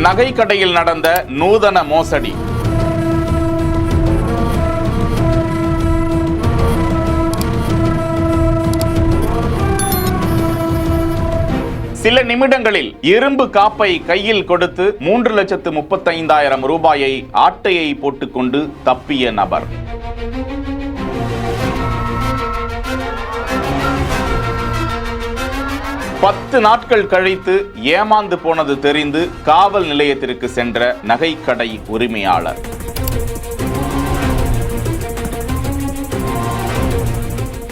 நகை கடையில் நடந்த நூதன மோசடி. சில நிமிடங்களில் இரும்பு காப்பை கையில் கொடுத்து 3,35,000 ரூபாயை ஆட்டையை போட்டுக்கொண்டு தப்பிய நபர். பத்து நாட்கள் கழித்து ஏமாந்து போனது தெரிந்து காவல் நிலையத்திற்கு சென்ற நகைக்கடை உரிமையாளர்.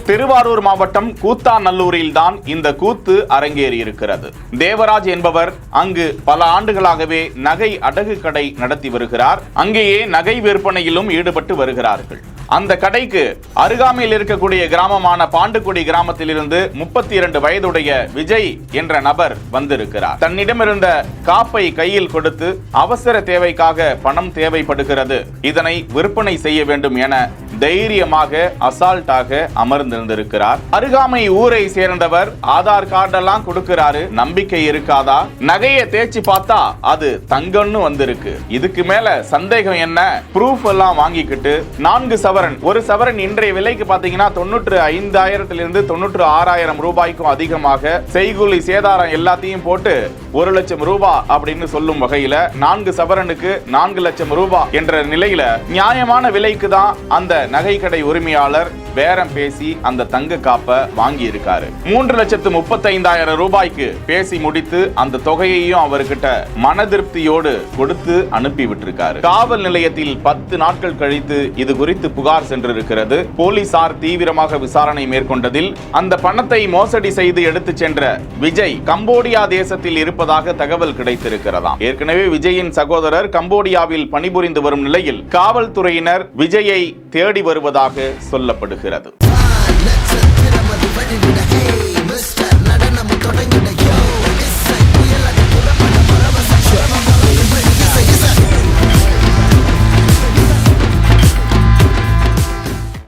திருவாரூர் மாவட்டம் கூத்தாநல்லூரில் தான் இந்த கூத்து அரங்கேறியிருக்கிறது. தேவராஜ் என்பவர் அங்கு பல ஆண்டுகளாகவே நகை அடகு கடை நடத்தி வருகிறார். அங்கேயே நகை விற்பனையிலும் ஈடுபட்டு வருகிறார்கள். அந்த கடைக்கு அருகாமையில் இருக்கக்கூடிய கிராமமான பாண்டுக்குடி கிராமத்திலிருந்து 32 வயதுடைய விஜய் என்ற நபர் வந்திருக்கிறார். தன்னிடமிருந்த காப்பை கையில் கொடுத்து அவசர தேவைக்காக பணம் தேவைப்படுகிறது, இதனை விற்பனை செய்ய வேண்டும் என தைரியமாக அசால்ட்டாக அமர்ந்திருந்திருக்கிறார். அருகாமை ஊரை சேர்ந்தவர் ஆதார் கார்டெல்லாம் கொடுக்கிறாரு. நம்பிக்கை இருக்காதா? நகையை தேய்ச்சி பார்த்தா அது தங்கம்னு வந்திருக்கு. இதுக்கு மேல சந்தேகம் என்ன? ப்ரூஃப் எல்லாம் வாங்கிக்கிட்டு 4 சவரன், ஒரு சவரன் இன்றைய விலைக்கு பாத்தீங்கன்னா 95,000 96,000 ரூபாய்க்கும் அதிகமாக செய்கூலி சேதாரம் எல்லாத்தையும் போட்டு 1 லட்சம் ரூபாய் அப்படின்னு சொல்லும் வகையில 4 சவரனுக்கு 4 லட்சம் ரூபாய் என்ற நிலையில நியாயமான விலைக்கு தான் அந்த நகை கடை உரிமையாளர் பேரம் பேசி அந்த தங்க காப்பை வாங்கி இருக்காரு. 3,35,000 ரூபாய்க்கு பேசி முடித்து அந்த தொகையையும் அவர்கிட்ட மன திருப்தியோடு கொடுத்து அனுப்பி விட்டிருக்காரு. காவல் நிலையத்தில் 10 நாட்கள் கழித்து இது குறித்து புகார் சென்றிருக்கிறது. போலீசார் தீவிரமாக விசாரணை மேற்கொண்டதில் அந்த பணத்தை மோசடி செய்து எடுத்து சென்ற விஜய் கம்போடியா தேசத்தில் இருப்பதாக தகவல் கிடைத்திருக்கிறதாம். ஏற்கனவே விஜயின் சகோதரர் கம்போடியாவில் பணிபுரிந்து வரும் நிலையில் காவல்துறையினர் விஜயை தேடி வருவதாக சொல்லப்படுகிறது.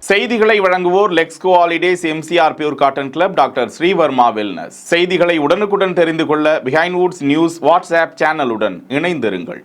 செய்திகளை வழங்குவோர் Lexco holidays, MCR pure cotton club, doctor Srivarma wellness. செய்திகளை உடனுக்குடன் தெரிந்து கொள்ள பிஹைண்ட் வுட்ஸ் நியூஸ் வாட்ஸ்அப் சேனலுடன் இணைந்திருங்கள்.